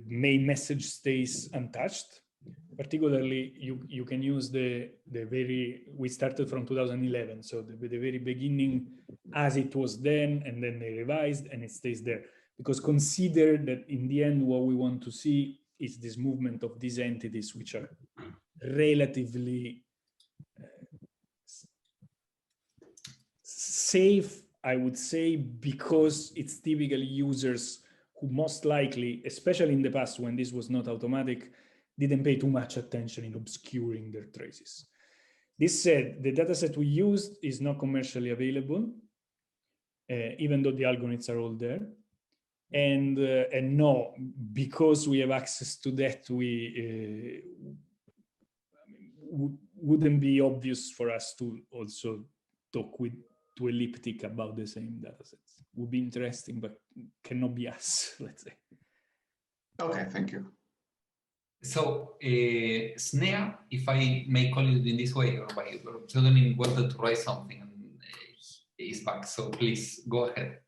A: main message stays untouched. Particularly, you can use we started from 2011, so the very beginning as it was then, and then they revised, and it stays there. Because consider that in the end, what we want to see is this movement of these entities, which are relatively safe, I would say, because it's typically users who most likely, especially in the past when this was not automatic, didn't pay too much attention in obscuring their traces. This said, the dataset we used is not commercially available, even though the algorithms are all there. And no, because we have access to that, wouldn't be obvious for us to also talk to Elliptic about the same datasets. Would be interesting, but cannot be us, let's say.
G: Okay, thank you.
B: So, Snea, if I may call it in this way, or by pseudonym, wanted to write something, and he's back. So please go ahead.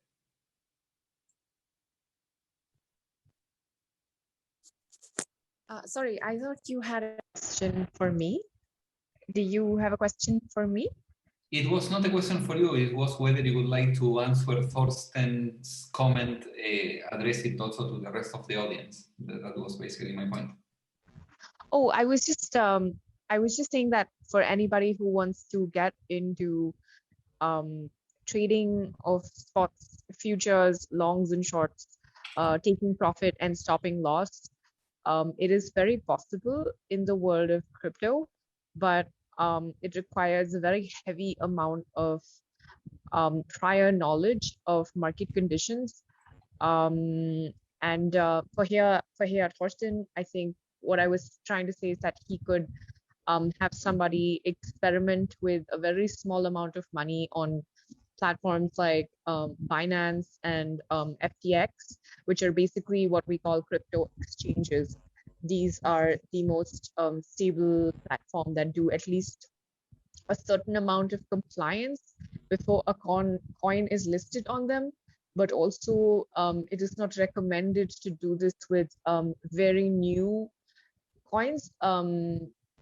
H: Sorry, I thought you had a question for me. Do you have a question for me?
B: It was not a question for you. It was whether you would like to answer Thorsten's comment, address it also to the rest of the audience. That was basically my point.
H: Oh, I was just saying that for anybody who wants to get into trading of spots, futures, longs and shorts, taking profit and stopping loss, it is very possible in the world of crypto, but it requires a very heavy amount of prior knowledge of market conditions. For here, Thorsten, I think what I was trying to say is that he could have somebody experiment with a very small amount of money on platforms like Binance and FTX, which are basically what we call crypto exchanges. These are the most stable platform that do at least a certain amount of compliance before a coin is listed on them. But also, it is not recommended to do this with very new coins,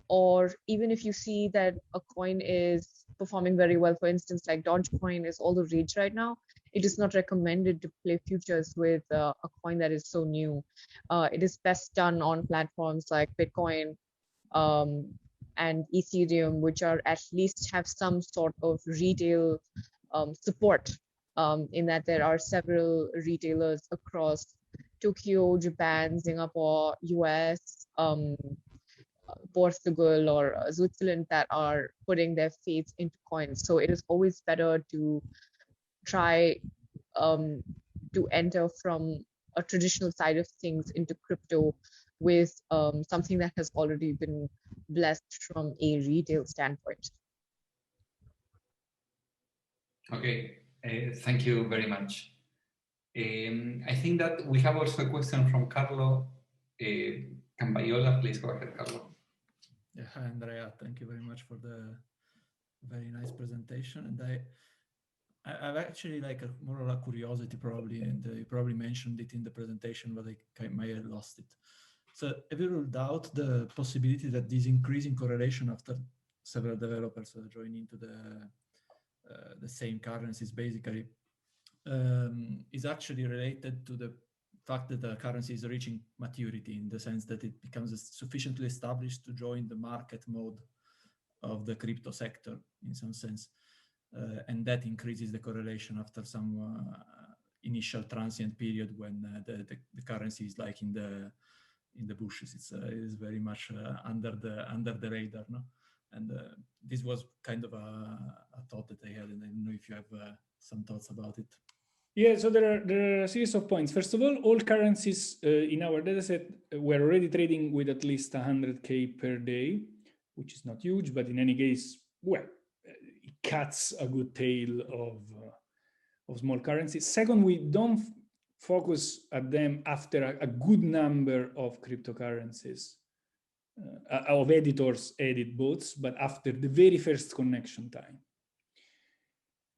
H: or even if you see that a coin is performing very well, for instance, like Dogecoin is all the rage right now, it is not recommended to play futures with a coin that is so new. It is best done on platforms like Bitcoin and Ethereum, which are at least have some sort of retail support, in that there are several retailers across Tokyo, Japan, Singapore, US, Portugal or Switzerland that are putting their faith into coins. So it is always better to try to enter from a traditional side of things into crypto with something that has already been blessed from a retail standpoint.
B: Okay, thank you very much. I think that we have also a question from Carlo Cambayola. Please go ahead, Carlo.
I: Yeah, hi, Andrea. Thank you very much for the very nice presentation. And I've actually like more of a curiosity probably, and you probably mentioned it in the presentation, but I may have lost it. So have you ruled out the possibility that this increasing correlation after several developers join into the same currencies basically is actually related to the fact that the currency is reaching maturity, in the sense that it becomes sufficiently established to join the market mode of the crypto sector in some sense, and that increases the correlation after some initial transient period when the currency is like in the bushes. It's very much under the radar, no? And this was kind of a thought that I had, and I don't know if you have some thoughts about it.
A: Yeah, so there are a series of points. First of all currencies in our dataset were already trading with at least 100K per day, which is not huge, but in any case, well, it cuts a good tail of small currencies. Second, we don't focus at them after a good number of cryptocurrencies, of editors edit bots, but after the very first connection time.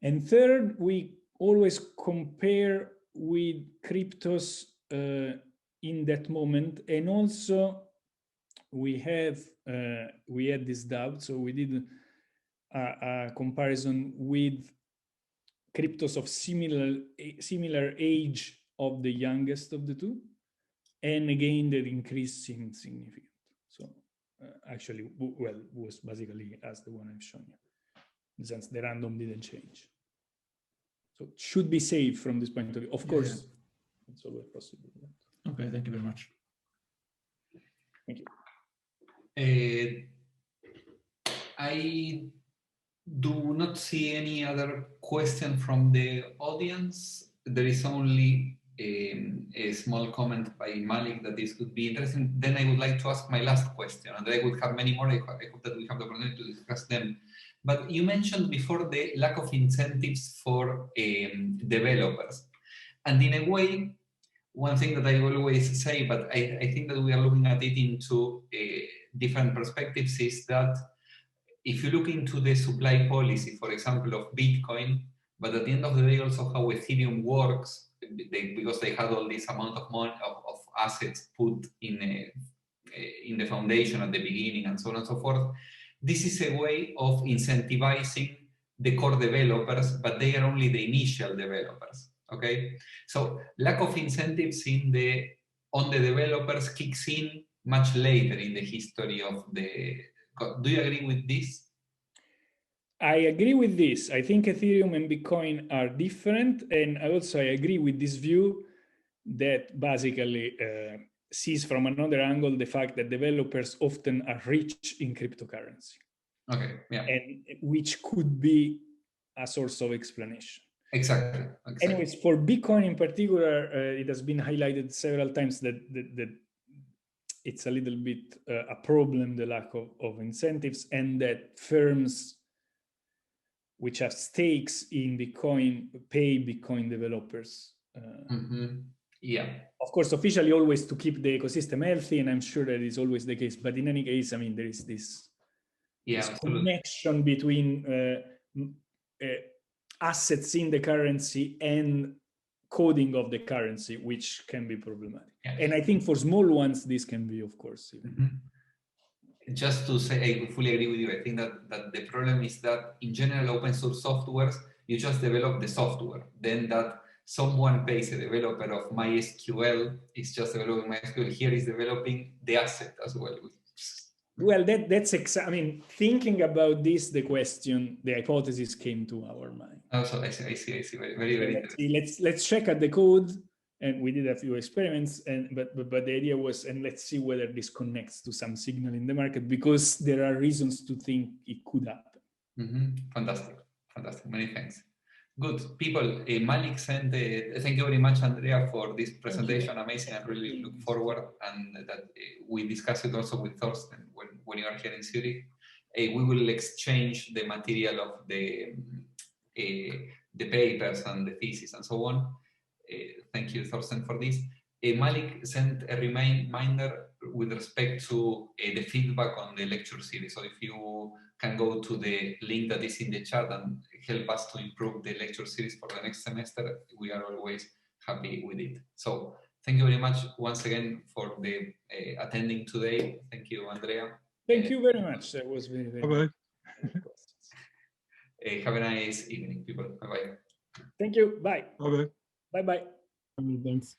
A: And third, we always compare with cryptos in that moment, and also we had this doubt, so we did a comparison with cryptos of similar age of the youngest of the two, and again that increase seemed significant. So actually, well, was basically as the one I've shown you, in the sense the random didn't change. So it should be safe from this point of view. Of course, it's always possible.
I: Okay, thank you very much.
A: Thank you.
B: I do not see any other question from the audience. There is only a small comment by Malik that this could be interesting. Then I would like to ask my last question, and I would have many more. I hope that we have the opportunity to discuss them. But you mentioned before the lack of incentives for developers. And in a way, one thing that I always say, but I think that we are looking at it into different perspectives, is that if you look into the supply policy, for example, of Bitcoin, but at the end of the day also how Ethereum works, because they had all this amount of money, of assets put in the foundation at the beginning and so on and so forth, this is a way of incentivizing the core developers, but they are only the initial developers, okay? So lack of incentives on the developers kicks in much later in the history of the... Do you agree with this?
A: I agree with this. I think Ethereum and Bitcoin are different. And I agree with this view that basically sees from another angle the fact that developers often are rich in cryptocurrency.
B: Okay, yeah.
A: And which could be a source of explanation.
B: Exactly.
A: Anyways, for Bitcoin in particular, it has been highlighted several times that it's a little bit a problem, the lack of incentives, and that firms which have stakes in Bitcoin pay Bitcoin developers.
B: Yeah.
A: Of course, officially always to keep the ecosystem healthy, and I'm sure that is always the case. But in any case, I mean, there is this connection between assets in the currency and coding of the currency, which can be problematic. Yeah. And I think for small ones, this can be, of course.
B: Just to say, I fully agree with you. I think that the problem is that in general, open source softwares, you just develop the software. Then that someone pays a developer of MySQL is just developing MySQL. Here is developing the asset as well.
A: Well, that's I mean, thinking about this, the hypothesis came to our mind.
B: Also, I see. Very, very interesting.
A: Let's check at the code and we did a few experiments, and but the idea was, and let's see whether this connects to some signal in the market, because there are reasons to think it could happen.
B: Fantastic, fantastic. Many thanks. Good people. Malik sent. Thank you very much, Andrea, for this presentation. Amazing. I really look forward, and that we discussed it also with Thorsten when you are here in Zurich. We will exchange the material of the papers and the thesis and so on. Thank you, Thorsten, for this. Malik sent a reminder with respect to the feedback on the lecture series. So if you can go to the link that is in the chat and help us to improve the lecture series for the next semester, we are always happy with it. So thank you very much once again for the attending today. Thank you, Andrea.
A: Thank you very much. That was very, very
D: Bye-bye.
B: Have a nice evening, people. Bye-bye.
A: Thank you. Bye.
D: Bye-bye.
A: Bye-bye.
F: Thanks.